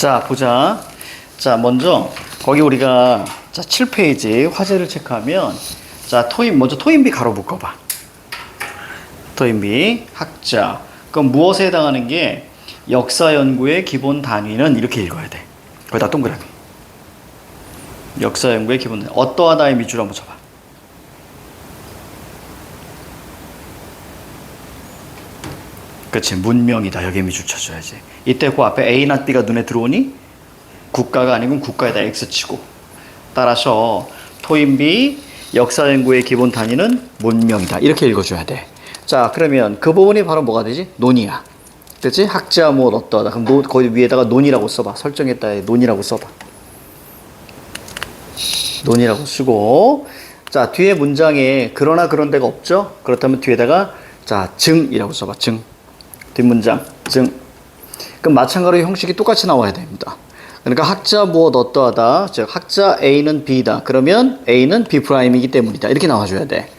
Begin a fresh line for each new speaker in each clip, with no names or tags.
자, 보자. 자, 먼저 거기 우리가 자, 7페이지 화제를 체크하면 자, 먼저 토인비 가로 묶어봐. 토인비 학자. 그럼 무엇에 해당하는 게 역사 연구의 기본 단위는 이렇게 읽어야 돼. 거기다 동그라미. 역사 연구의 기본 단위. 어떠하다의 밑줄 한번 쳐봐. 그치, 문명이다. 여기에 밑줄 쳐줘야지. 이때 그 앞에 A나 B가 눈에 들어오니 국가가 아니고 국가에다 X 치고. 따라서 토인비 역사 연구의 기본 단위는 문명이다. 이렇게 읽어줘야 돼. 자, 그러면 그 부분이 바로 뭐가 되지? 논이야. 그치? 학자 뭐 어떠하다. 그럼 거기 위에다가 논이라고 써봐. 설정했다에 논이라고 써봐. 논이라고 쓰고. 자, 뒤에 문장에 그러나 그런 데가 없죠? 그렇다면 뒤에다가 자, 증이라고 써봐. 증. 뒷문장 증. 그럼 마찬가지로 형식이 똑같이 나와야 됩니다. 그러니까 학자 무엇 어떠하다. 즉 학자 A는 B다. 그러면 A는 B'이기 때문이다. 이렇게 나와줘야 돼.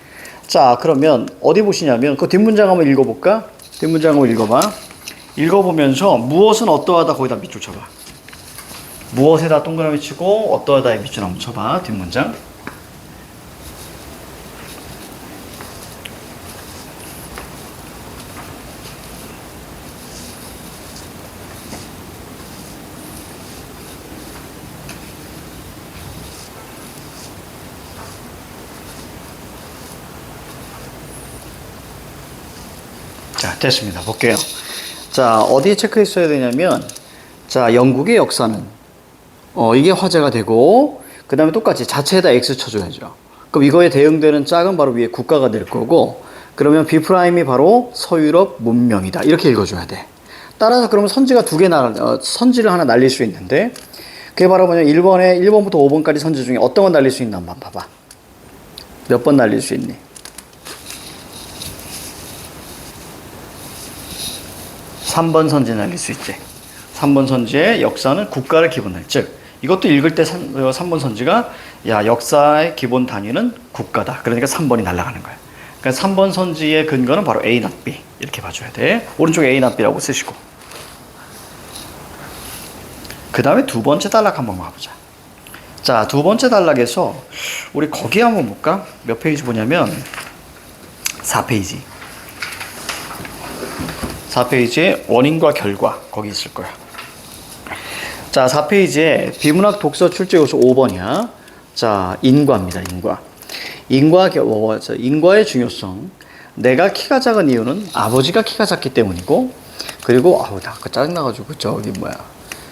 자, 그러면 어디 보시냐면 그 뒷문장 한번 읽어볼까? 뒷문장 한번 읽어봐. 읽어보면서 무엇은 어떠하다 거기다 밑줄 쳐봐. 무엇에다 동그라미 치고 어떠하다에 밑줄 한번 쳐봐. 뒷문장. 자, 됐습니다. 볼게요. 자, 어디에 체크했어야 되냐면, 자, 영국의 역사는, 이게 화제가 되고, 그 다음에 똑같이 자체에다 X 쳐줘야죠. 그럼 이거에 대응되는 짝은 바로 위에 국가가 될 거고, 그러면 B'이 바로 서유럽 문명이다. 이렇게 읽어줘야 돼. 따라서 그러면 선지가 선지를 하나 날릴 수 있는데, 그게 바로 뭐냐, 1번부터 5번까지 선지 중에 어떤 건 날릴 수 있나 한번 봐봐. 몇 번 날릴 수 있니? 3번 선지 날릴 수 있지. 3번 선지의 역사는 국가를 기본으로. 즉, 이것도 읽을 때 3번 선지가 야, 역사의 기본 단위는 국가다. 그러니까 3번이 날아가는 거야. 그러니까 3번 선지의 근거는 바로 A, not B. 이렇게 봐줘야 돼. 오른쪽에 A, not B라고 쓰시고. 그 다음에 두 번째 단락 한번 봐보자. 자, 두 번째 단락에서 우리 거기 한번 볼까? 몇 페이지 보냐면 4페이지. 4페이지에 원인과 결과 거기 있을 거야. 자, 4페이지에 비문학 독서 출제 요소 5번이야. 자, 인과입니다. 인과의 중요성. 내가 키가 작은 이유는 아버지가 키가 작기 때문이고, 그리고 나 아까 짜증나가지고 저기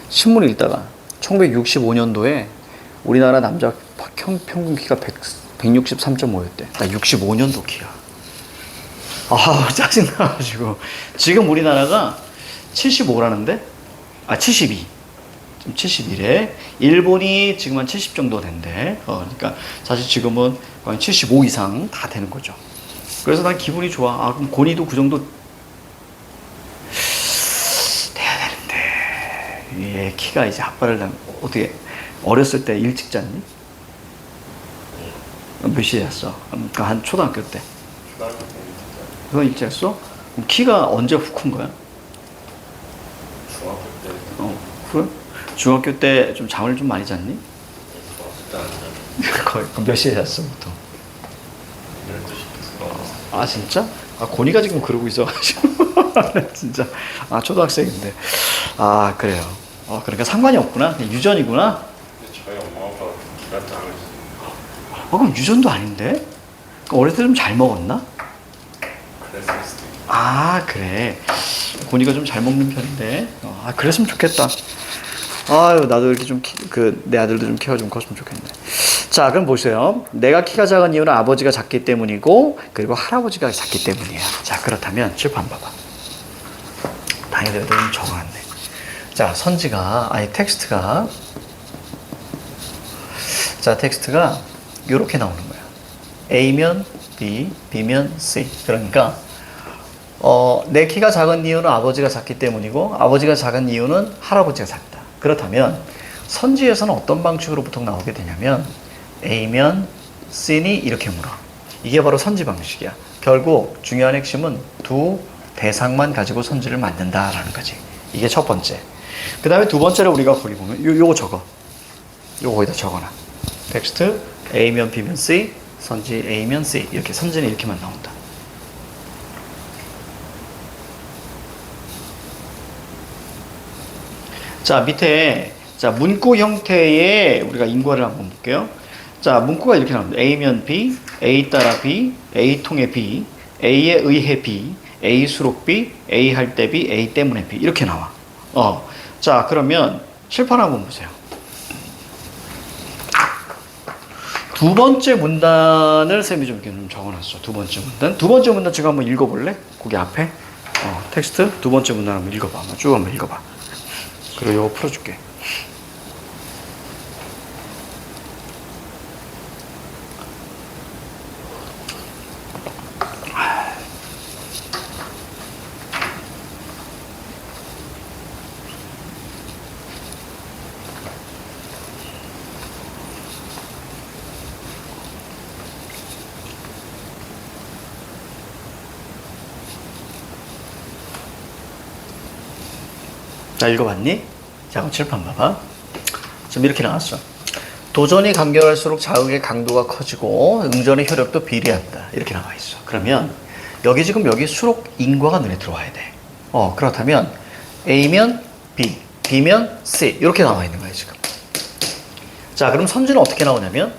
신문 읽다가 1965년도에 우리나라 남자 평균 키가 163.5였대. 나 65년도 키야. 짜증나가지고. 지금 우리나라가 75라는데? 72. 지금 71에. 일본이 지금 한 70 정도 된대. 그러니까 사실 지금은 거의 75 이상 다 되는 거죠. 그래서 난 기분이 좋아. 그럼 고니도 그 정도 돼야 되는데. 얘 키가 이제 아빠를 어떻게, 어렸을 때 일찍 잤니? 몇 시에 잤어? 그러니까 한 초등학교 때. 그거 일찍 잤어? 그럼 키가 언제 훅 큰 거야?
중학교 때.
그래? 중학교 때 좀 잠을 좀 많이 잤니? 거의 몇 시에 잤어, 보통?
12시.
진짜? 고니가 지금 그러고 있어가지고. 진짜. 초등학생인데. 그래요. 그러니까 상관이 없구나. 유전이구나.
근데 저희 엄마 아빠가 기가 작으시죠.
그럼 유전도 아닌데? 어렸을 때 좀 잘 먹었나?
그랬을 수도 있고.
그래. 고니가 좀 잘 먹는 편인데. 그랬으면 좋겠다. 나도 이렇게 좀, 내 아들도 좀 키가 좀 컸으면 좋겠네. 자, 그럼 보세요. 내가 키가 작은 이유는 아버지가 작기 때문이고, 그리고 할아버지가 작기 때문이야. 자, 그렇다면, 칠판 봐봐. 당연히 내가 좀 적어놨네. 자, 텍스트가, 요렇게 나오는 거야. A면 B, B면 C. 그러니까, 내 키가 작은 이유는 아버지가 작기 때문이고, 아버지가 작은 이유는 할아버지가 작다. 그렇다면 선지에서는 어떤 방식으로 보통 나오게 되냐면 A면 C니 이렇게 물어. 이게 바로 선지 방식이야. 결국 중요한 핵심은 두 대상만 가지고 선지를 만든다라는 거지. 이게 첫 번째. 그 다음에 두 번째로 우리가 거기 보면 요거 적어. 요거 거기다 적어놔. 텍스트 A면 B면 C, 선지 A면 C. 이렇게 선지는 이렇게만 나온다. 자, 밑에 자, 문구 형태의 우리가 인과를 한번 볼게요. 자, 문구가 이렇게 나옵니다. A면 B, A 따라 B, A 통해 B, A에 의해 B, A 수록 B, A 할 때 B, A 때문에 B. 이렇게 나와. 자, 그러면 칠판 한번 보세요. 두 번째 문단을 쌤이 좀 이렇게 좀 적어놨어. 두 번째 문단. 두 번째 문단 지금 한번 읽어볼래? 거기 앞에. 텍스트 두 번째 문단 한번 읽어봐. 쭉 한번 읽어봐. 그리고 이거 풀어줄게. 자, 읽어봤니? 자, 그럼 칠판 봐봐. 지금 이렇게 나왔어. 도전이 간결할수록 자극의 강도가 커지고 응전의 효력도 비례한다. 이렇게 나와 있어. 그러면 여기 지금 여기 수록 인과가 눈에 들어와야 돼. 그렇다면 A면 B, B면 C 이렇게 나와 있는 거야 지금. 자, 그럼 선지는 어떻게 나오냐면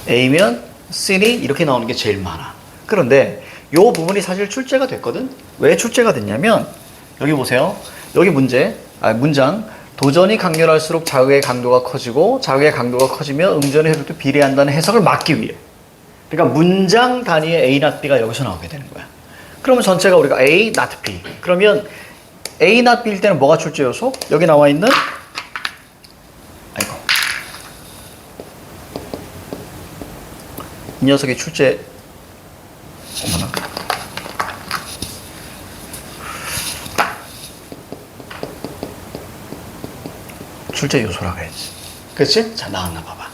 A면 C니 이렇게 나오는 게 제일 많아. 그런데 이 부분이 사실 출제가 됐거든. 왜 출제가 됐냐면 여기 보세요. 여기 문장. 도전이 강렬할수록 자극의 강도가 커지고 자극의 강도가 커지며 응전의 효력도 비례한다는 해석을 막기 위해. 그러니까 문장 단위의 A, not B가 여기서 나오게 되는 거야. 그러면 전체가 우리가 A, not B. 그러면 A, not B일 때는 뭐가 출제 요소? 여기 나와 있는 이 녀석의 출제 어머나. 출제 요소라고 했지. 그치? 자, 나왔나 봐봐.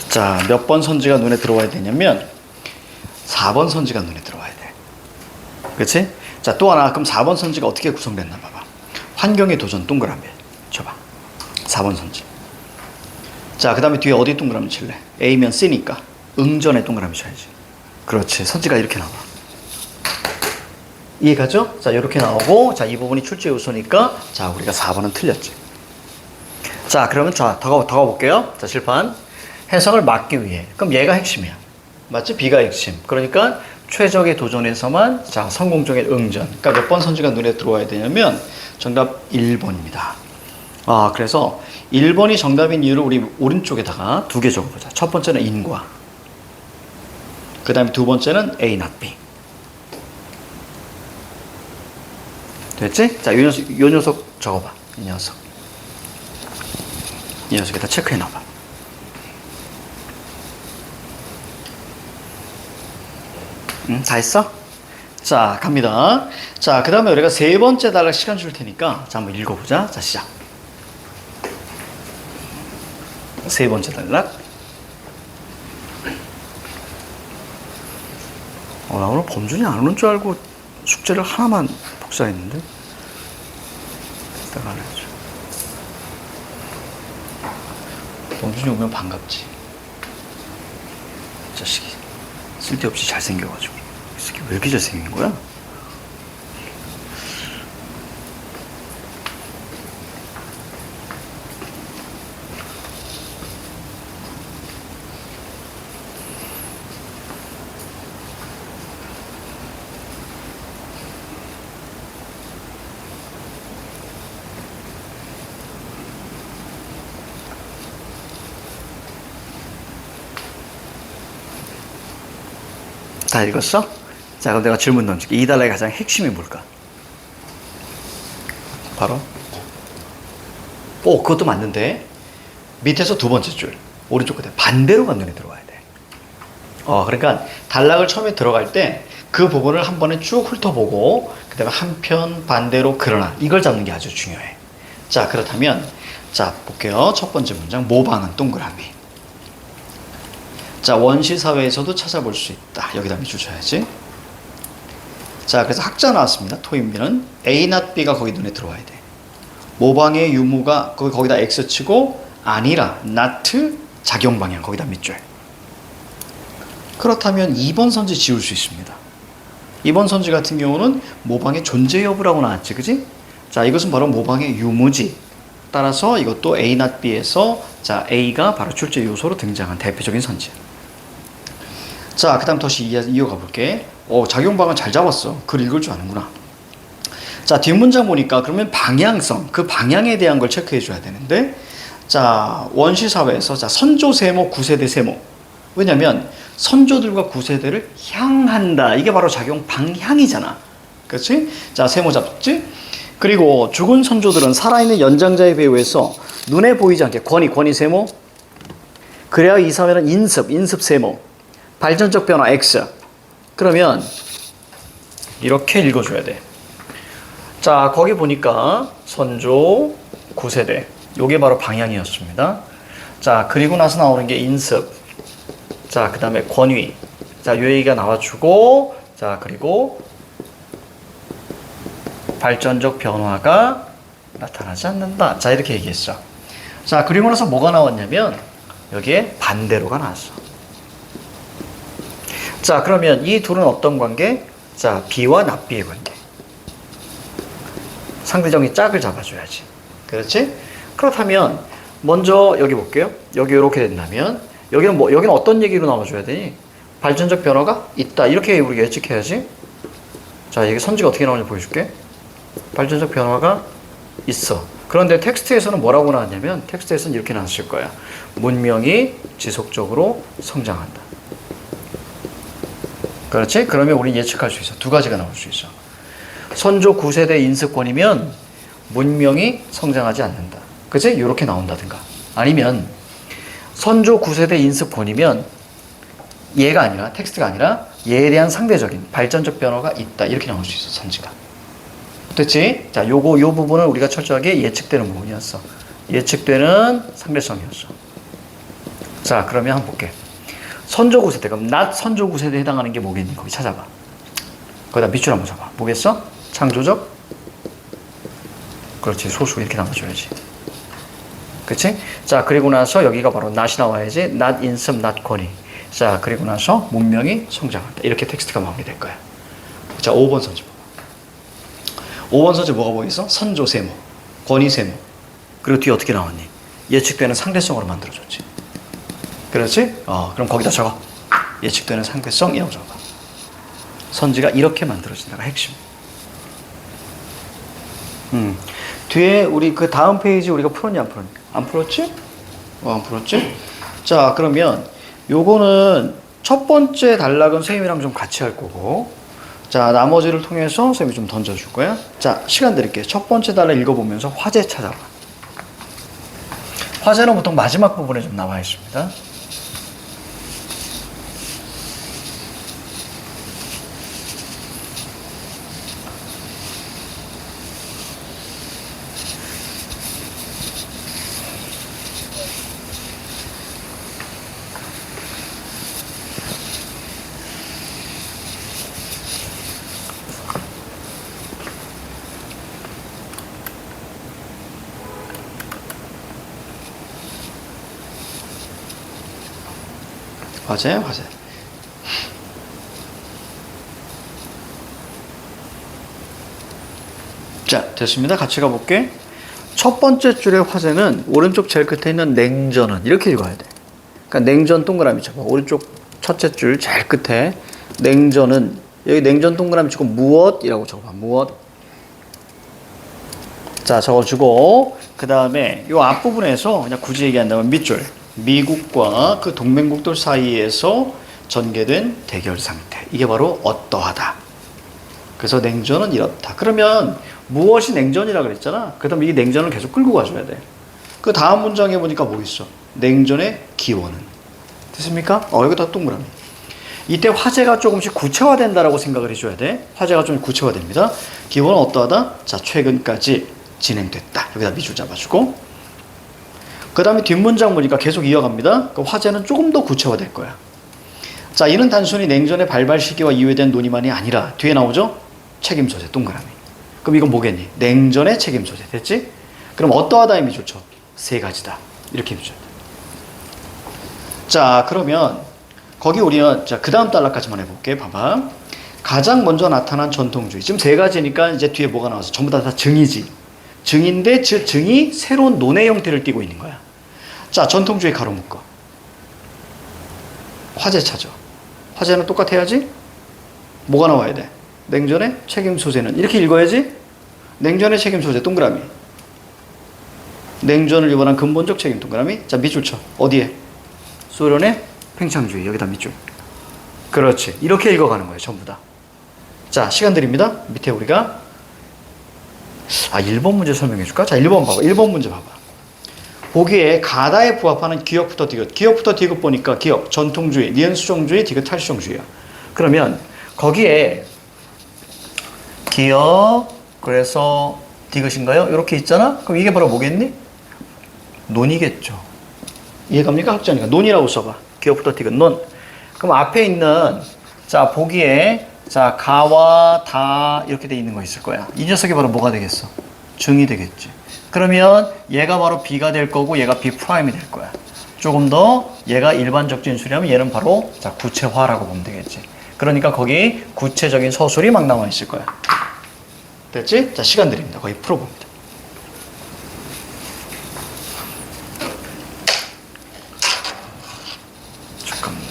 자, 몇 번 선지가 눈에 들어와야 되냐면 4번 선지가 눈에 들어와야 돼. 그치? 자, 또 하나. 그럼 4번 선지가 어떻게 구성됐나 봐봐. 환경의 도전 동그라미 쳐봐. 4번 선지. 자, 그 다음에 뒤에 어디 동그라미 칠래? A면 C니까 응전에 동그라미 쳐야지. 그렇지. 선지가 이렇게 나와. 이해가죠? 자, 이렇게 나오고, 자, 이 부분이 출제 요소니까, 자, 우리가 4번은 틀렸지. 자, 그러면 더 가볼게요. 자, 칠판. 해석을 막기 위해. 그럼 얘가 핵심이야. 맞지? B가 핵심. 그러니까 최적의 도전에서만 자, 성공적인 응전. 그러니까 몇 번 선지가 눈에 들어와야 되냐면 정답 1번입니다. 그래서 1번이 정답인 이유를 우리 오른쪽에다가 두 개 적어보자. 첫 번째는 인과. 그 다음에 두 번째는 A, not B. 됐지? 자, 요 녀석 적어봐. 이 녀석에다 체크해 놔봐. 다 했어? 자, 갑니다. 자, 그 다음에 우리가 세 번째 단락 시간 줄 테니까, 자, 한번 읽어보자. 자, 시작. 세 번째 단락. 나 오늘 범준이 안 오는 줄 알고 숙제를 하나만 복사했는데. 이따가 안 해줘. 범준이 오면 반갑지. 이 자식이 쓸데없이 잘생겨가지고. 이 새끼 왜 이렇게 잘생긴 거야? 다 읽었어? 자, 그럼 내가 질문 던질게. 이 단락의 가장 핵심이 뭘까? 바로? 그것도 맞는데 밑에서 두 번째 줄 오른쪽 끝에 반대로가 눈에 들어와야 돼. 그러니까 단락을 처음에 들어갈 때 그 부분을 한 번에 쭉 훑어보고 그 다음에 한편 반대로 그러나 이걸 잡는 게 아주 중요해. 자, 그렇다면 자, 볼게요. 첫 번째 문장 모방은 동그라미. 자, 원시 사회에서도 찾아볼 수 있다. 여기다 밑줄 쳐야지. 자, 그래서 학자 나왔습니다. 토인비는 A not B가 거기 눈에 들어와야 돼. 모방의 유무가 거기다 X 치고 아니라 not 작용 방향 거기다 밑줄. 그렇다면 2번 선지 지울 수 있습니다. 2번 선지 같은 경우는 모방의 존재 여부라고 나왔지, 그지? 자, 이것은 바로 모방의 유무지. 따라서 이것도 A not B에서 자, A가 바로 출제 요소로 등장한 대표적인 선지. 자, 그 다음 다시 이어가 볼게. 작용 방향 잘 잡았어. 글 읽을 줄 아는구나. 자, 뒷문장 보니까 그러면 방향성, 그 방향에 대한 걸 체크해 줘야 되는데, 자, 원시사회에서 자, 선조 세모, 구세대 세모. 왜냐면 선조들과 구세대를 향한다. 이게 바로 작용 방향이잖아. 그렇지? 자, 세모 잡지? 그리고 죽은 선조들은 살아있는 연장자의 배후에서 눈에 보이지 않게 권위 세모. 그래야 이 사회는 인습 세모. 발전적 변화 X. 그러면 이렇게 읽어줘야 돼. 자, 거기 보니까 선조, 구세대. 요게 바로 방향이었습니다. 자, 그리고 나서 나오는 게 인습. 자, 그 다음에 권위. 자, 요 얘기가 나와주고, 자, 그리고 발전적 변화가 나타나지 않는다. 자, 이렇게 얘기했어. 자, 그리고 나서 뭐가 나왔냐면, 여기에 반대로가 나왔어. 자, 그러면 이 둘은 어떤 관계? 자, B와 not B의 관계. 상대적인 짝을 잡아줘야지. 그렇지? 그렇다면, 먼저 여기 볼게요. 여기 이렇게 된다면, 여기는 어떤 얘기로 나와줘야 되니? 발전적 변화가 있다. 이렇게 우리가 예측해야지. 자, 이게 선지가 어떻게 나오는지 보여줄게. 발전적 변화가 있어. 그런데 텍스트에서는 뭐라고 나왔냐면, 텍스트에서는 이렇게 나왔을 거야. 문명이 지속적으로 성장한다. 그렇지? 그러면 우리는 예측할 수 있어. 두 가지가 나올 수 있어. 선조 9세대 인습권이면 문명이 성장하지 않는다. 그치? 이렇게 나온다든가. 아니면 선조 9세대 인습권이면 얘가 아니라, 텍스트가 아니라 얘에 대한 상대적인 발전적 변화가 있다. 이렇게 나올 수 있어, 선지가. 됐지? 자, 요 부분은 우리가 철저하게 예측되는 부분이었어. 예측되는 상대성이었어. 자, 그러면 한번 볼게. 선조 9세대. 그럼 not 선조 9세대에 해당하는 게 뭐겠니? 거기 찾아봐. 거기다 밑줄 한번 잡아. 뭐겠어? 창조적? 그렇지. 소수 이렇게 나눠줘야지. 그치? 자, 그리고 나서 여기가 바로 not이 나와야지. not 인습, not 권위. 자, 그리고 나서 문명이 성장한다. 이렇게 텍스트가 마무리될 거야. 자, 5번 선지 봐봐. 5번 선지 뭐가 보이겠어? 선조 세모, 권위 세모. 그리고 뒤에 어떻게 나왔니? 예측되는 상대성으로 만들어줬지. 그렇지? 그럼 거기다 적어. 예측되는 상대성이라고 적어. 선지가 이렇게 만들어진다가 핵심. 뒤에 우리 그 다음 페이지 우리가 풀었냐 안 풀었냐? 안 풀었지? 안 풀었지? 자, 그러면 요거는 첫 번째 단락은 선생님이랑 좀 같이 할 거고, 자, 나머지를 통해서 선생님이 좀 던져줄 거야. 자, 시간 드릴게요. 첫 번째 단락 읽어보면서 화제 찾아봐. 화제는 보통 마지막 부분에 좀 나와 있습니다. 화제. 자, 됐습니다. 같이 가볼게. 첫 번째 줄의 화제는 오른쪽 제일 끝에 있는 냉전은 이렇게 읽어야 돼. 그러니까 냉전 동그라미 쳐봐. 오른쪽 첫째 줄 제일 끝에 냉전은, 여기 냉전 동그라미 치고 무엇이라고 적어봐. 무엇. 자, 적어주고, 그 다음에 이 앞부분에서 그냥 굳이 얘기한다면 밑줄. 미국과 그 동맹국들 사이에서 전개된 대결 상태. 이게 바로 어떠하다. 그래서 냉전은 이렇다. 그러면 무엇이 냉전이라 그랬잖아. 그 다음에 이 냉전을 계속 끌고 가줘야 돼. 그 다음 문장에 보니까 뭐 있어? 냉전의 기원은. 됐습니까? 이거 다 동그라미. 이때 화제가 조금씩 구체화된다라고 생각을 해줘야 돼. 화제가 좀 구체화됩니다. 기원은 어떠하다? 자, 최근까지 진행됐다. 여기다 밑줄 잡아주고. 그 다음에 뒷문장 보니까 계속 이어갑니다. 그 화제는 조금 더 구체화될 거야. 자, 이는 단순히 냉전의 발발 시기와 이후에 대한 논의만이 아니라, 뒤에 나오죠? 책임 소재 동그라미. 그럼 이건 뭐겠니? 냉전의 책임 소재. 됐지? 그럼 어떠하다의 미조초? 세 가지다. 이렇게 미줘야 돼. 자, 그러면 거기 우리는 자, 그 다음 단락까지만 해볼게. 봐봐. 가장 먼저 나타난 전통주의. 지금 세 가지니까 이제 뒤에 뭐가 나와서 전부 다 증이지. 증인데 즉 증이 새로운 논의 형태를 띠고 있는 거야. 자, 전통주의 가로 묶어. 화제차죠. 화제는 똑같아야지. 뭐가 나와야 돼? 냉전의 책임 소재는 이렇게 읽어야지. 냉전의 책임 소재 동그라미. 냉전을 유발한 근본적 책임 동그라미. 자, 밑줄 쳐. 어디에? 소련의 팽창주의. 여기다 밑줄. 그렇지. 이렇게 읽어가는 거예요. 전부 다. 자, 시간 드립니다. 밑에 우리가 1번 문제 설명해 줄까? 자, 1번 봐봐. 1번 문제 봐봐. 보기에 가다에 부합하는 기역부터 디귿. 기역부터 디귿 보니까 기역, 전통주의, 니은 수정주의, 디귿 탈수정주의야. 그러면 거기에 기역, 그래서 디귿인가요? 이렇게 있잖아? 그럼 이게 바로 뭐겠니? 논이겠죠. 이해갑니까? 학자니까. 논이라고 써봐. 기역부터 디귿, 논. 그럼 앞에 있는, 자, 보기에, 자, 가와 다 이렇게 돼 있는 거 있을 거야. 이 녀석이 바로 뭐가 되겠어? 증이 되겠지. 그러면 얘가 바로 B가 될 거고 얘가 B 프라임이 될 거야. 조금 더 얘가 일반적 진술이라면 얘는 바로 자, 구체화라고 보면 되겠지. 그러니까 거기 구체적인 서술이 막 나와 있을 거야. 됐지? 자, 시간 드립니다. 거의 풀어봅니다. 잠깐만.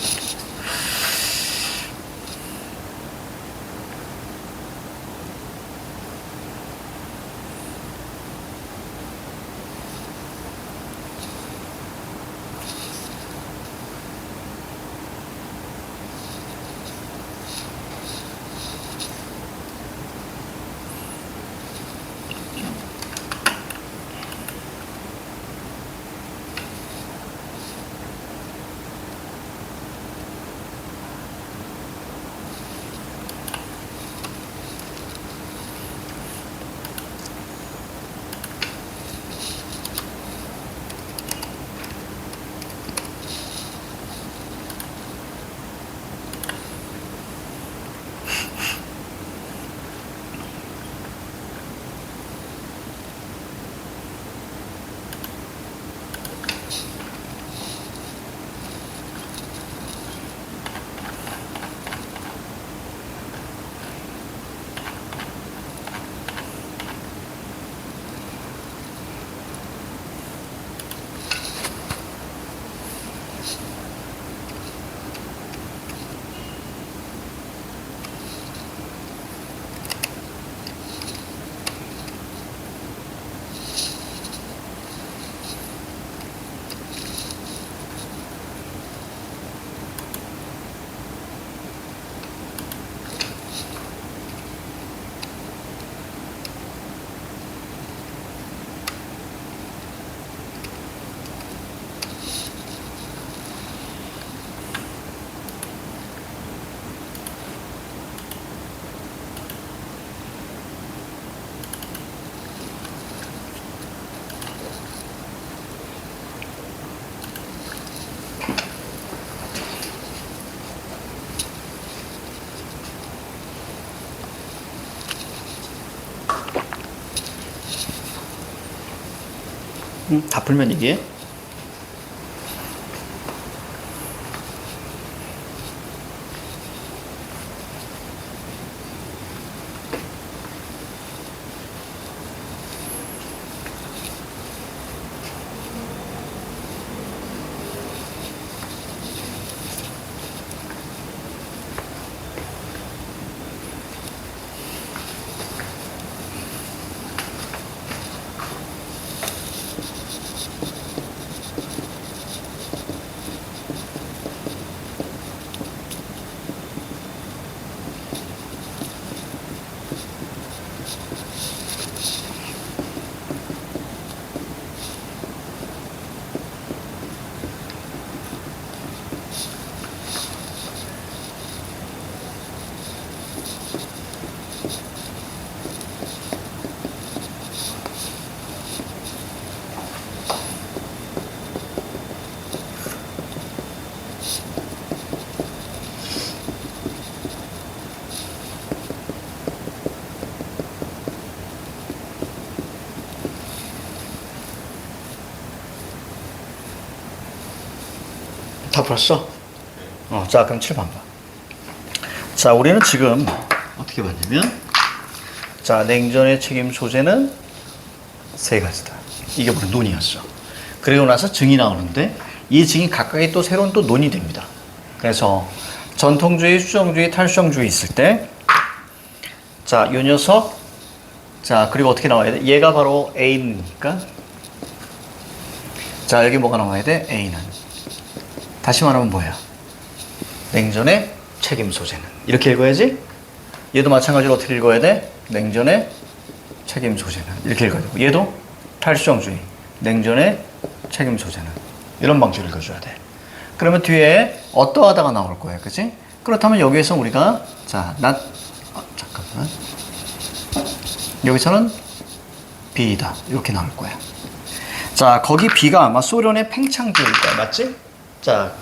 다 풀면 이게 다 풀었어? 자, 그럼 7번 봐. 자, 우리는 지금 어떻게 봤냐면, 자, 냉전의 책임 소재는 세 가지다. 이게 바로 논이었어. 그리고 나서 증이 나오는데, 이 증이 각각의 또 새로운 또 논이 됩니다. 그래서 전통주의, 수정주의, 탈수정주의 있을 때, 자, 요 녀석, 자, 그리고 어떻게 나와야 돼? 얘가 바로 A니까, 자, 여기 뭐가 나와야 돼? A는. 다시 말하면 뭐야? 냉전의 책임 소재는. 이렇게 읽어야지? 얘도 마찬가지로 어떻게 읽어야 돼? 냉전의 책임 소재는. 이렇게 읽어야 되고, 얘도 탈수정주의, 냉전의 책임 소재는. 이런 방식으로 읽어줘야 돼. 그러면 뒤에 어떠하다가 나올 거야, 그치? 그렇다면 여기에서 우리가, 자, 잠깐만. 여기서는 B다. 이렇게 나올 거야. 자, 거기 B가 아마 소련의 팽창주일 거야. 맞지? 자,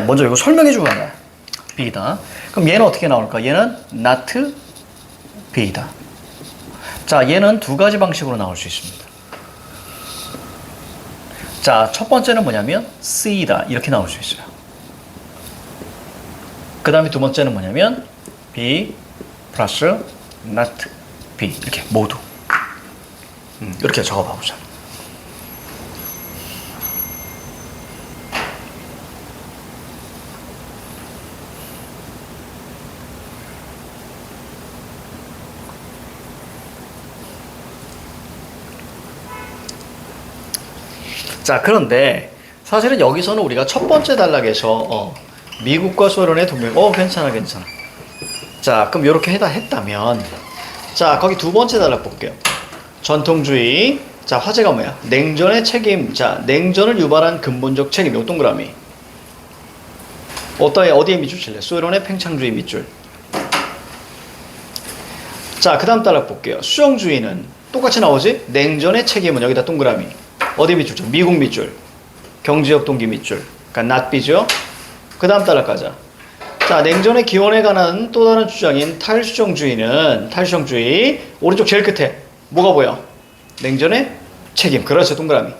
먼저 이거 설명해주고 가자. B다. 그럼 얘는 어떻게 나올까? 얘는 not B다. 자, 얘는 두 가지 방식으로 나올 수 있습니다. 자, 첫 번째는 뭐냐면 C다. 이렇게 나올 수 있어요. 그 다음에 두 번째는 뭐냐면 B 플러스 not B. 이렇게 모두. 이렇게 적어봐 보자. 자, 그런데 사실은 여기서는 우리가 첫 번째 단락에서 미국과 소련의 동맹, 괜찮아. 자, 그럼 이렇게 했다면, 자, 거기 두 번째 단락 볼게요. 전통주의. 자, 화제가 뭐야? 냉전의 책임. 자, 냉전을 유발한 근본적 책임. 요 동그라미. 어디에 밑줄 칠래? 소련의 팽창주의 밑줄. 자, 그 다음 단락 볼게요. 수정주의는 똑같이 나오지? 냉전의 책임은 여기다 동그라미. 어디 밑줄죠? 미국 밑줄. 경제적 동기 밑줄. 그러니까 not B죠? 그 다음 단락 가자. 자, 냉전의 기원에 관한 또 다른 주장인 탈수정주의는, 탈수정주의. 오른쪽 제일 끝에. 뭐가 보여? 냉전의 책임. 그렇죠, 동그라미.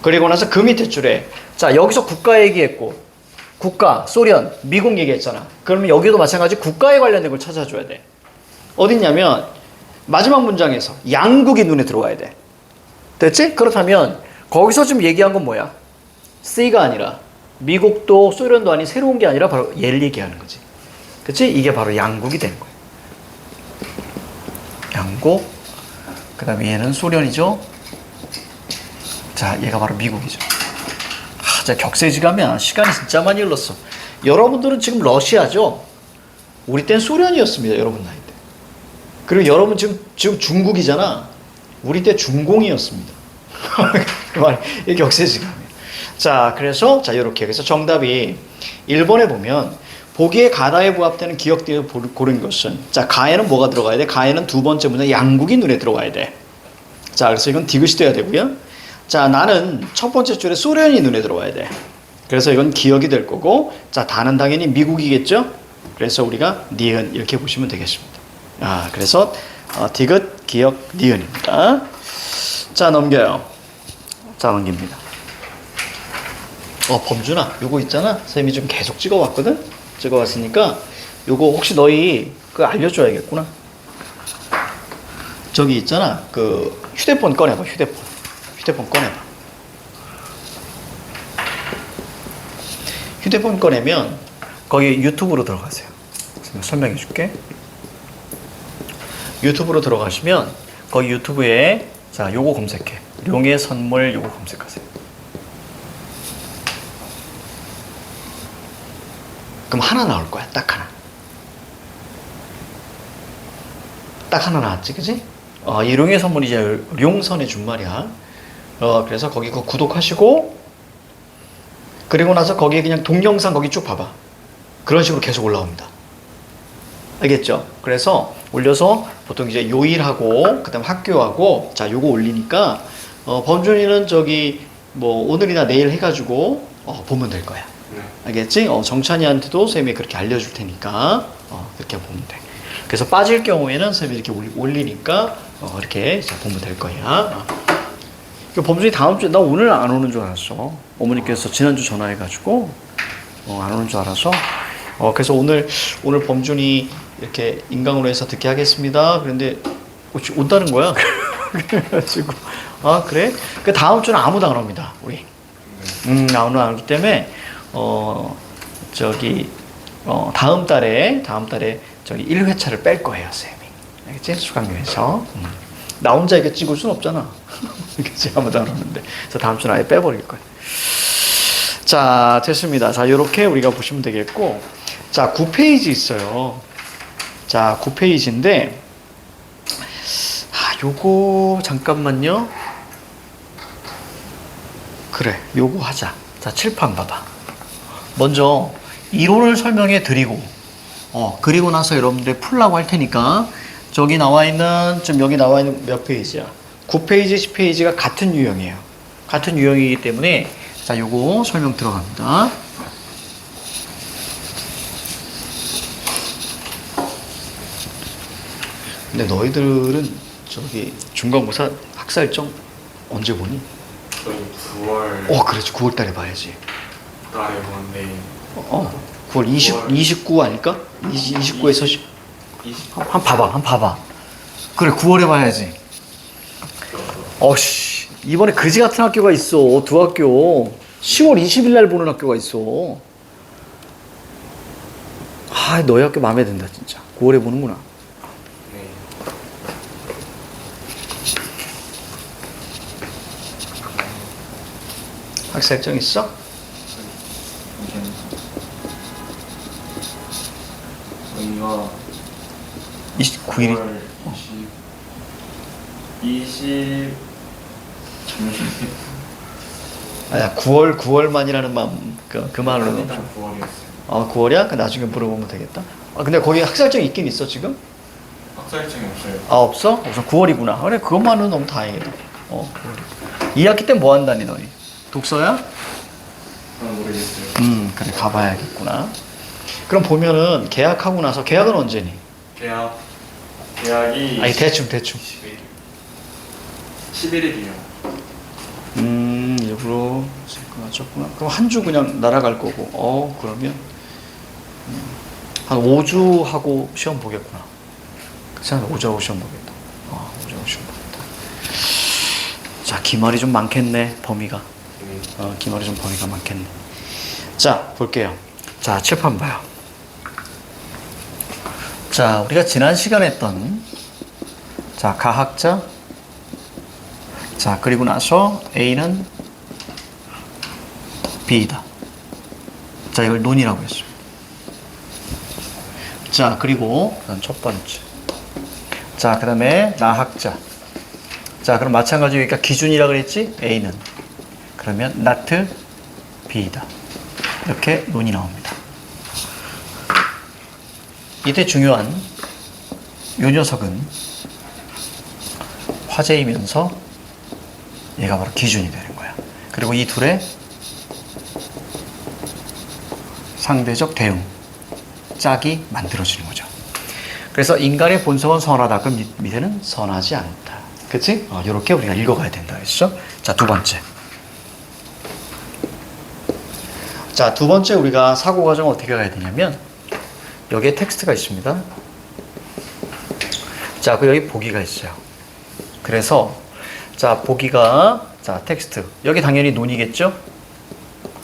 그리고 나서 그 밑에 줄에. 자, 여기서 국가 얘기했고, 국가, 소련, 미국 얘기했잖아. 그러면 여기도 마찬가지 국가에 관련된 걸 찾아줘야 돼. 어딨냐면, 마지막 문장에서 양국이 눈에 들어와야 돼. 됐지? 그렇다면 거기서 지금 얘기한 건 뭐야? C가 아니라 미국도 소련도 아닌 새로운 게 아니라 바로 얘를 얘기하는 거지. 그치? 이게 바로 양국이 된 거야. 양국. 그 다음에 얘는 소련이죠. 자, 얘가 바로 미국이죠. 진짜 격세지감이야. 시간이 진짜 많이 흘렀어. 여러분들은 지금 러시아죠? 우리 땐 소련이었습니다. 여러분 나이 때. 그리고 여러분 지금 중국이잖아. 우리 때 중공이었습니다. 이게 격세지감이에요. 자, 그래서 이렇게. 그래서 정답이 1번에 보면 보기에 가다에 부합되는 기억들을 고른 것은, 자, 가에는 뭐가 들어가야 돼? 가에는 두 번째 문장 양국이 눈에 들어가야 돼. 자, 그래서 이건 디귿이 돼야 되고요. 자, 나는 첫 번째 줄에 소련이 눈에 들어와야 돼. 그래서 이건 기억이 될 거고, 자, 다는 당연히 미국이겠죠? 그래서 우리가 니은 이렇게 보시면 되겠습니다. 그래서 디귿, 기억, 니은입니다. 자, 넘겨요. 자, 넘깁니다. 범준아, 요거 있잖아. 쌤이 좀 계속 찍어왔거든? 찍어왔으니까 요거 혹시 너희 그거 알려줘야겠구나. 저기 있잖아. 그 휴대폰 꺼내봐. 휴대폰 꺼내봐. 휴대폰 꺼내면 거기 유튜브로 들어가세요. 설명해 줄게. 유튜브로 들어가시면 거기 유튜브에, 자, 요거 검색해. 룡의 선물 요거 검색하세요. 그럼 하나 나올 거야. 딱 하나. 딱 하나 나왔지, 그지? 이 룡의 선물이 이제 룡선의 준말이야. 그래서 거기 그거 구독하시고, 그리고 나서 거기에 그냥 동영상 거기 쭉 봐봐. 그런 식으로 계속 올라옵니다. 알겠죠? 그래서 올려서 보통 이제 요일하고, 그 다음 학교하고, 자, 요거 올리니까, 범준이는 저기, 뭐, 오늘이나 내일 해가지고, 보면 될 거야. 알겠지? 정찬이한테도 쌤이 그렇게 알려줄 테니까, 그렇게 보면 돼. 그래서 빠질 경우에는 쌤이 이렇게 올리니까, 이렇게 보면 될 거야. 그 범준이 다음 주에 나 오늘 안 오는 줄 알았어. 어머니께서 지난주 전화해가지고 안 오는 줄 알아서 그래서 오늘 범준이 이렇게 인강으로 해서 듣게 하겠습니다. 그런데 온다는 거야. 그래가지고 그래? 그 다음 주는 아무도 안 옵니다. 우리. 아무도 안 오기 때문에 다음 달에 저기 1회차를 뺄 거예요, 쌤이. 알겠지? 수강료에서. 나 혼자 이렇게 찍을 순 없잖아. 그치? 아무도 안 오는데. 그래서 다음 주는 아예 빼버릴 거예요. 자, 됐습니다. 자, 요렇게 우리가 보시면 되겠고. 자, 9페이지 있어요. 자, 9페이지인데, 요거, 잠깐만요. 그래, 요거 하자. 자, 칠판 봐봐. 먼저, 이론을 설명해 드리고, 그리고 나서 여러분들이 풀라고 할 테니까, 여기 나와 있는 몇 페이지야? 9페이지, 10페이지가 같은 유형이에요. 같은 유형이기 때문에, 자, 요거 설명 들어갑니다. 근데 너희들은 저기 중간고사 학사일정 언제 보니?
저희 9월
그렇지. 9월 달에 봐야지.
달에 보는데
9월 29 아닐까? 29에서
20
한 봐봐. 그래, 9월에 봐야지. 이번에 그지 같은 학교가 있어. 두 학교. 10월 20일 날 보는 학교가 있어. 너희 학교 마음에 든다, 진짜. 9월에 보는구나.
네.
학사 일정 있어?
저희가
29일.
20 잠시만요.
아니야, 9월만이라는 마음, 그 말로는.
일단 9월이었어요.
9월이야? 그 나중에 물어보면 되겠다. 근데 거기 학사 일정이 있긴 있어, 지금?
학사 일정이 없어요.
없어? 없어. 9월이구나. 그래, 그것만은 너무 다행이다. 9월이. 2학기 때 뭐 한다니, 너희? 독서야?
저는 모르겠어요.
그래, 가봐야겠구나. 그럼 보면은, 계약하고 나서, 계약은 언제니?
계약이
아니, 대충.
11일이요.
일부러 맞췄구나. 그럼 한 주 그냥 날아갈 거고. 그러면 한 5주 하고 시험 보겠구나. 그치? 한 5주 하고 시험 보겠다. 5주 하고 시험 보겠다. 자, 기말이 좀 많겠네, 범위가. 기말이 좀 범위가 많겠네. 자, 볼게요. 자, 칠판 봐요. 자, 우리가 지난 시간에 했던 자, 가학자. 자, 그리고 나서 A는 B이다. 자, 이걸 논이라고 했습니다. 자, 그리고 첫 번째. 자, 그 다음에 나학자. 자, 그럼 마찬가지로 여기가 기준이라 그랬지? A는. 그러면 not B이다. 이렇게 논이 나옵니다. 이때 중요한 이 녀석은 화제이면서 얘가 바로 기준이 되는 거야. 그리고 이 둘의 상대적 대응, 짝이 만들어지는 거죠. 그래서 인간의 본성은 선하다. 그럼 밑에는 선하지 않다. 그치? 이렇게 우리가 읽어가야 된다. 그랬죠? 자, 두 번째. 자, 두 번째 우리가 사고 과정을 어떻게 가야 되냐면, 여기에 텍스트가 있습니다. 자, 그 여기 보기가 있어요. 그래서, 자, 보기가, 자, 텍스트. 여기 당연히 논이겠죠?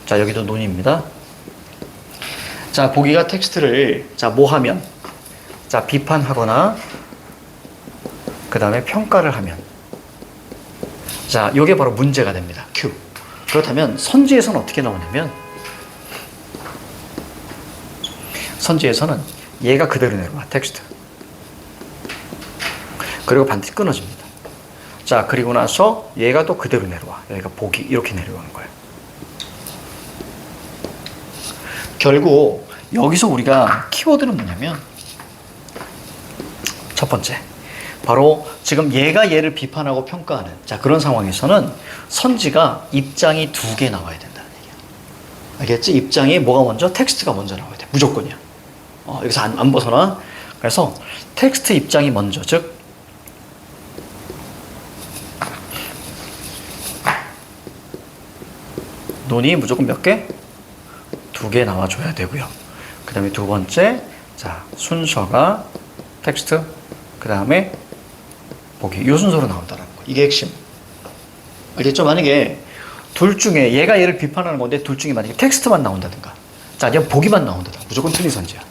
자, 여기도 논입니다. 자, 보기가 텍스트를, 자, 뭐 하면? 자, 비판하거나, 그 다음에 평가를 하면. 자, 요게 바로 문제가 됩니다. Q. 그렇다면, 선지에서는 어떻게 나오냐면, 선지에서는 얘가 그대로 내려와, 텍스트. 그리고 반드시 끊어집니다. 자, 그리고 나서 얘가 또 그대로 내려와. 여기가 보기, 이렇게 내려오는 거예요. 결국 여기서 우리가 키워드는 뭐냐면, 첫 번째, 바로 지금 얘가 얘를 비판하고 평가하는, 자, 그런 상황에서는 선지가 입장이 두 개 나와야 된다는 얘기야. 알겠지? 입장이 뭐가 먼저? 텍스트가 먼저 나와야 돼. 무조건이야. 여기서 안 벗어나. 그래서 텍스트 입장이 먼저, 즉 논이 무조건 몇 개? 2개 나와줘야 되고요. 그 다음에 두 번째, 자, 순서가 텍스트, 그 다음에 보기. 이 순서로 나온다는 거. 이게 핵심. 알겠죠? 만약에 둘 중에 얘가 얘를 비판하는 건데 둘 중에 만약에 텍스트만 나온다든가, 자, 그냥 보기만 나온다든가, 무조건 틀린 선지야.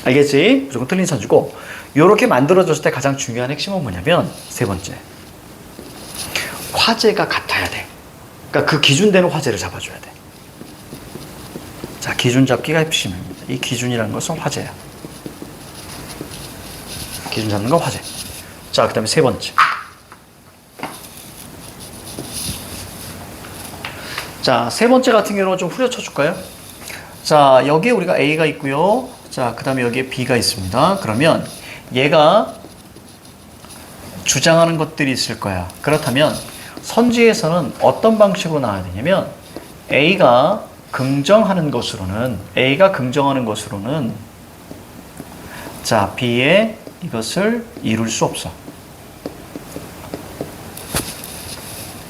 알겠지? 무조건 틀린 선지고, 요렇게 만들어졌을 때 가장 중요한 핵심은 뭐냐면, 세 번째. 화제가 같아야 돼. 그러니까 그 기준되는 화제를 잡아줘야 돼. 자, 기준 잡기가 핵심입니다. 이 기준이라는 것은 화제야. 기준 잡는 건 화제. 자, 그 다음에 세 번째. 자, 세 번째 같은 경우는 좀 후려쳐 줄까요? 자, 여기에 우리가 A가 있고요. 자, 그 다음에 여기에 B가 있습니다. 그러면 얘가 주장하는 것들이 있을 거야. 그렇다면 선지에서는 어떤 방식으로 나와야 되냐면 A가 긍정하는 것으로는 자, B의 이것을 이룰 수 없어.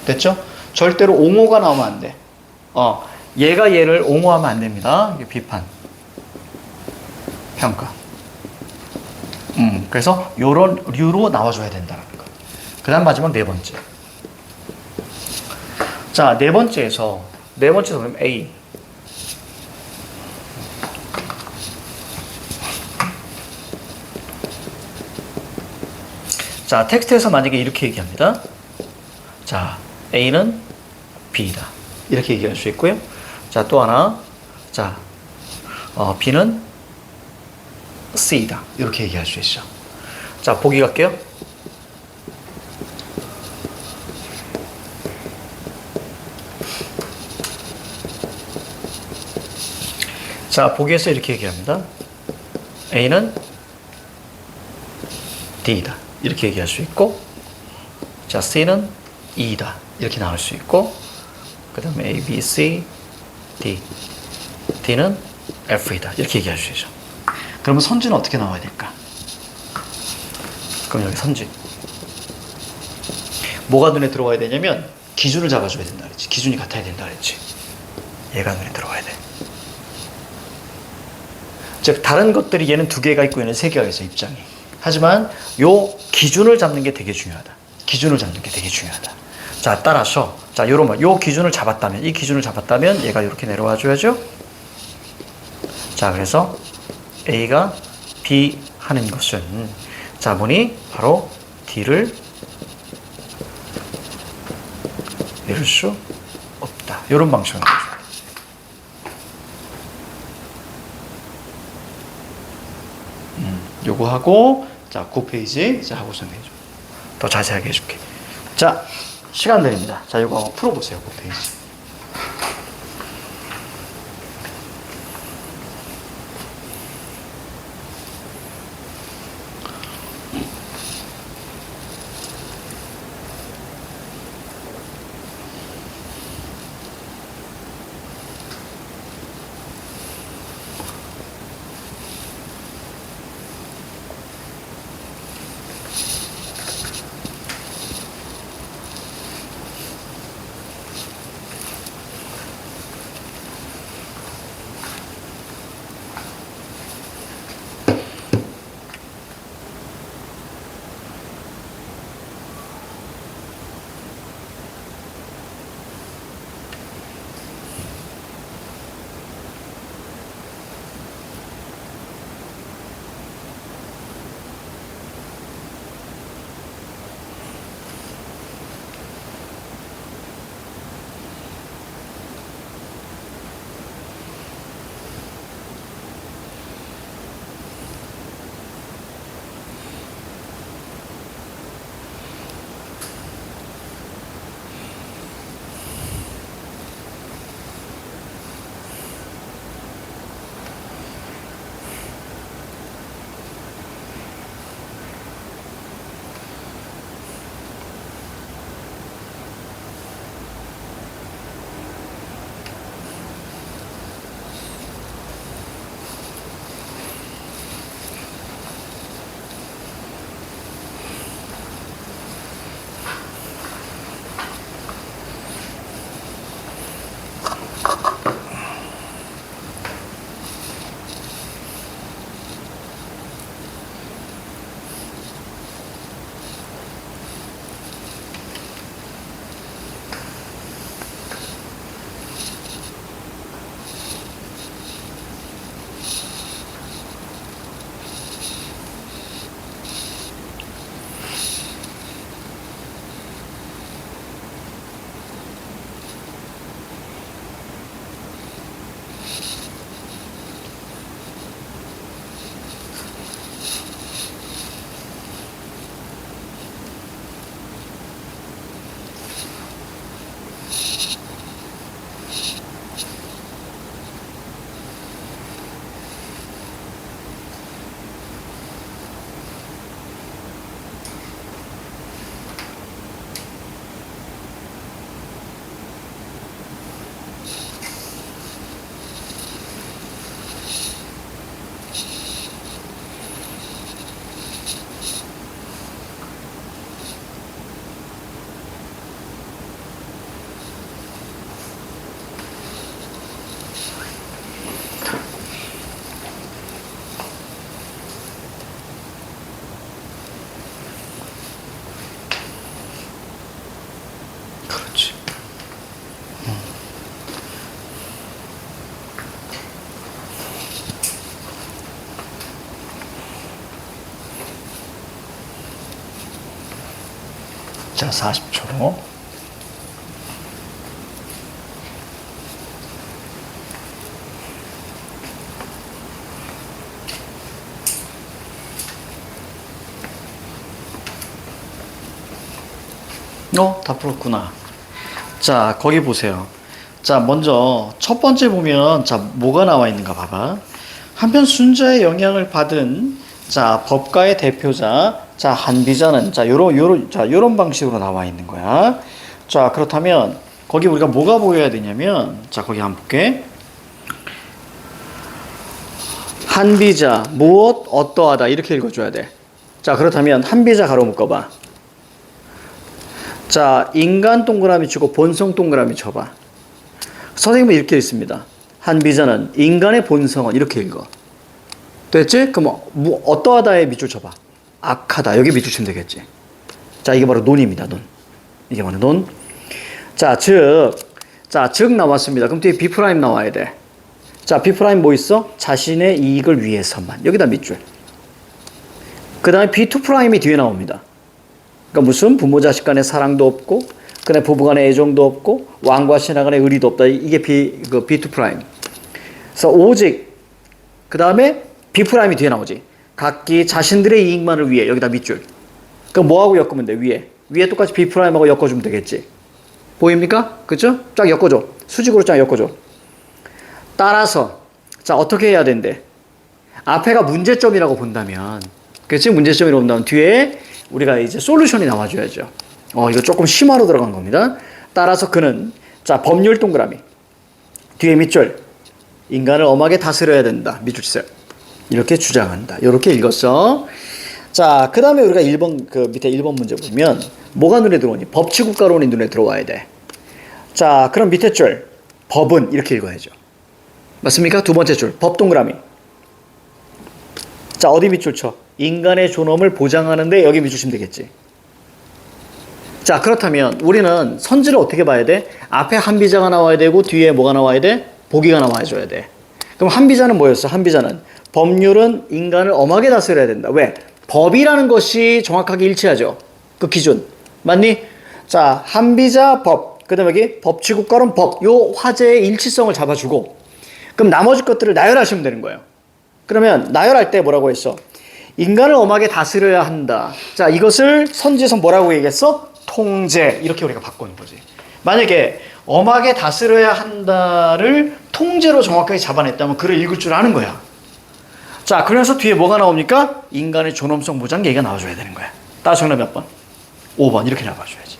됐죠? 절대로 옹호가 나오면 안 돼. 얘가 얘를 옹호하면 안 됩니다. 이게 비판, 평가. 그래서 요런 류로 나와줘야 된다는 거. 그 다음 마지막 네 번째. 자, 네 번째에서 그럼 A. 자, 텍스트에서 만약에 이렇게 얘기합니다. 자, A는 B다. 이렇게 얘기할 수 있고요. 자, 또 하나. 자, B는 C다. 이렇게 얘기할 수 있어. 자, 보기 갈게요. 자, 보기에서 이렇게 얘기합니다. A는 D다. 이렇게 얘기할 수 있고, 자, C는 E다. 이렇게 나올 수 있고, 그 다음에 A, B, C, D. D는 F이다. 이렇게 얘기할 수 있죠. 그러면 선지는 어떻게 나와야 될까? 그럼 여기 선지. 뭐가 눈에 들어와야 되냐면, 기준을 잡아줘야 된다 그랬지. 기준이 같아야 된다 그랬지. 얘가 눈에 들어와야 돼. 즉, 다른 것들이 얘는 2개가 있고 얘는 3개가 있어, 입장이. 하지만 요 기준을 잡는 게 되게 중요하다. 기준을 잡는 게 되게 중요하다. 자, 따라서 자, 요 기준을 잡았다면, 이 기준을 잡았다면 얘가 이렇게 내려와 줘야죠. 자, 그래서 A가 B 하는 것은, 자, 보니 바로 D를 내릴 수 없다. 이런 방식으로 나와줘요. 요거 하고, 자, 9페이지 자, 하고서 해줘. 더 자세하게 해줄게. 자, 시간 드립니다. 자, 요거 한번 풀어보세요. 9페이지. 자, 40초. 다 풀었구나. 자, 거기 보세요. 자, 먼저 첫 번째 보면 자, 뭐가 나와 있는가 봐봐. 한편 순자의 영향을 받은 자, 법가의 대표자 자, 한비자는 자, 요런 방식으로 나와 있는 거야. 자, 그렇다면 거기 우리가 뭐가 보여야 되냐면 자, 거기 한번 볼게. 한비자 무엇 어떠하다 이렇게 읽어줘야 돼. 자, 그렇다면 한비자 가로 묶어봐. 자, 인간 동그라미 치고 본성 동그라미 쳐봐. 선생님은 이렇게 읽습니다. 한비자는 인간의 본성은 이렇게 읽어. 됐지? 그럼 어떠하다에 밑줄 쳐봐. 악하다. 여기 밑줄 치면 되겠지. 자, 이게 바로 논입니다. 논. 이게 바로 논. 자, 즉 나왔습니다. 그럼 뒤에 B' 나와야 돼. 자, B' 뭐 있어? 자신의 이익을 위해서만. 여기다 밑줄. 그 다음에 B2'이 뒤에 나옵니다. 그러니까 무슨 부모 자식 간의 사랑도 없고, 그다음에 부부 간의 애정도 없고, 왕과 신하 간의 의리도 없다. 이게 B2'. 그래서 오직 그 다음에 B'이 뒤에 나오지. 각기 자신들의 이익만을 위해 여기다 밑줄. 그럼 뭐하고 엮으면 돼? 위에 똑같이 B'하고 엮어주면 되겠지. 보입니까? 그죠? 쫙 엮어줘. 수직으로 쫙 엮어줘. 따라서 자, 어떻게 해야 된대? 앞에가 문제점이라고 본다면, 그렇지? 문제점이라고 본다면 뒤에 우리가 이제 솔루션이 나와줘야죠. 이거 조금 심화로 들어간 겁니다. 따라서 그는 자, 법률 동그라미 뒤에 밑줄 인간을 엄하게 다스려야 된다. 밑줄 치세요. 이렇게 주장한다. 이렇게 읽었어. 자, 그 다음에 우리가 1번 그 밑에 1번 문제 보면 뭐가 눈에 들어오니? 법치국가론이 눈에 들어와야 돼. 자, 그럼 밑에 줄 법은 이렇게 읽어야죠. 맞습니까? 두 번째 줄 법 동그라미. 자, 어디 밑줄 쳐? 인간의 존엄을 보장하는데 여기 밑줄 치면 되겠지. 자, 그렇다면 우리는 선지를 어떻게 봐야 돼? 앞에 한비자가 나와야 되고 뒤에 뭐가 나와야 돼? 보기가 나와줘야 돼. 그럼 한비자는 뭐였어? 한비자는 법률은 인간을 엄하게 다스려야 된다. 왜? 법이라는 것이 정확하게 일치하죠. 그 기준. 맞니? 자, 한비자 법. 그 다음에 여기 법치국가론 법. 요 화제의 일치성을 잡아주고 그럼 나머지 것들을 나열하시면 되는 거예요. 그러면 나열할 때 뭐라고 했어? 인간을 엄하게 다스려야 한다. 자, 이것을 선지에서 뭐라고 얘기했어? 통제. 이렇게 우리가 바꾸는 거지. 만약에 엄하게 다스려야 한다를 통제로 정확하게 잡아냈다면 글을 읽을 줄 아는 거야. 자, 그래서 뒤에 뭐가 나옵니까? 인간의 존엄성 보장 얘기가 나와줘야 되는 거야. 따라서 정답 몇 번? 5번 이렇게 나와줘야지.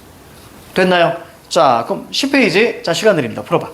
됐나요? 자, 그럼 10페이지. 자, 시간 드립니다. 풀어봐.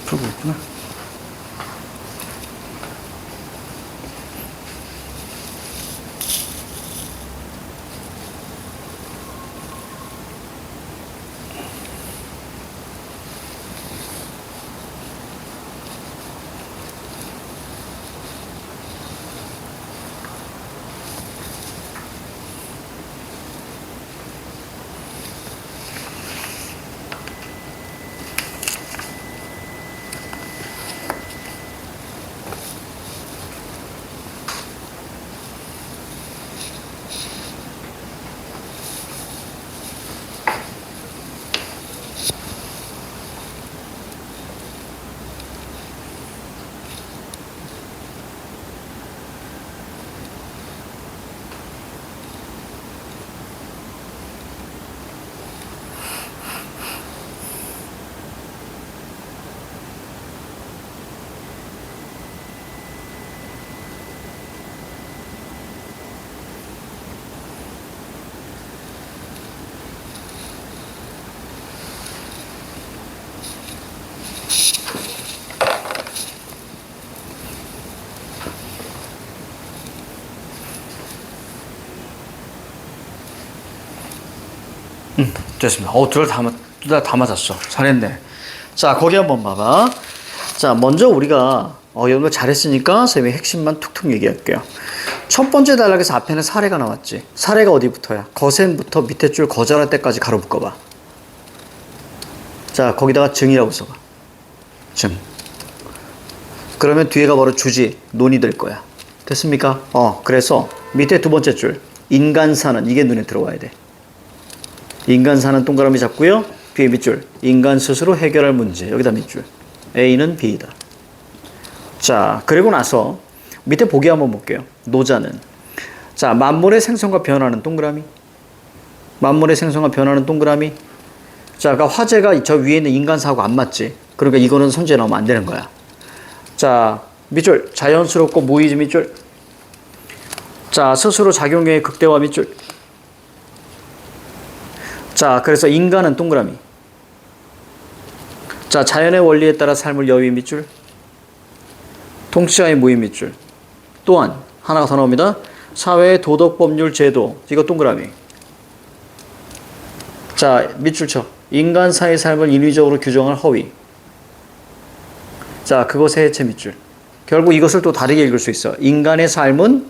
풀고 있구나. 됐습니다. 둘다 맞았어. 잘했네. 자, 거기 한번 봐봐. 자, 먼저 우리가 이런 거 잘했으니까 선생님이 핵심만 툭툭 얘기할게요. 첫 번째 단락에서 앞에는 사례가 나왔지. 사례가 어디부터야? 거셈부터 밑에 줄 거절할 때까지 가로 묶어봐. 자, 거기다가 증이라고 써봐. 증. 그러면 뒤에가 바로 주지, 논이 될 거야. 됐습니까? 그래서 밑에 두 번째 줄 인간사는 이게 눈에 들어와야 돼. 인간사는 동그라미 잡고요. 뒤에 밑줄 인간 스스로 해결할 문제. 여기다 밑줄 A는 B이다. 자, 그리고 나서 밑에 보기 한번 볼게요. 노자는 자, 만물의 생성과 변화는 동그라미. 만물의 생성과 변화는 동그라미. 자, 그러니까 화제가 저 위에 있는 인간사하고 안 맞지. 그러니까 이거는 선지에 나오면 안 되는 거야. 자, 밑줄 자연스럽고 무의지 밑줄. 자, 스스로 작용의 극대화 밑줄. 자, 그래서 인간은 동그라미. 자, 자연의 원리에 따라 삶을 여위 밑줄. 통치하의 무의 밑줄. 또한 하나가 더 나옵니다. 사회의 도덕, 법률, 제도. 이거 동그라미. 자, 밑줄 쳐. 인간사의 삶을 인위적으로 규정할 허위. 자, 그것의 해체 밑줄. 결국 이것을 또 다르게 읽을 수 있어. 인간의 삶은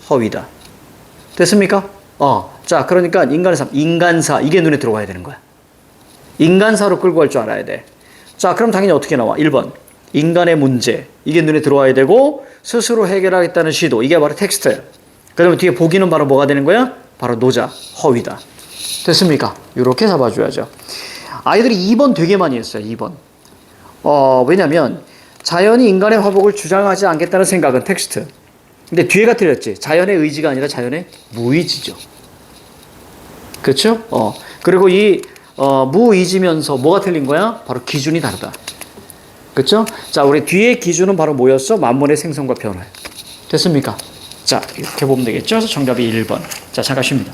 허위다. 됐습니까? 자, 그러니까 인간의 삶, 인간사. 이게 눈에 들어와야 되는 거야. 인간사로 끌고 갈 줄 알아야 돼. 자, 그럼 당연히 어떻게 나와? 1번. 인간의 문제. 이게 눈에 들어와야 되고, 스스로 해결하겠다는 시도. 이게 바로 텍스트예요. 그러면 뒤에 보기는 바로 뭐가 되는 거야? 바로 노자, 허위다. 됐습니까? 이렇게 잡아줘야죠. 아이들이 2번 되게 많이 했어요. 2번. 왜냐면 자연이 인간의 화복을 주장하지 않겠다는 생각은 텍스트. 근데 뒤에가 틀렸지. 자연의 의지가 아니라 자연의 무의지죠. 그렇죠? 그리고 이 무의지면서 뭐가 틀린 거야? 바로 기준이 다르다. 그렇죠? 자, 우리 뒤에 기준은 바로 뭐였어? 만물의 생성과 변화. 됐습니까? 자, 이렇게 보면 되겠죠? 그래서 정답이 1번. 자, 잠깐 쉽니다.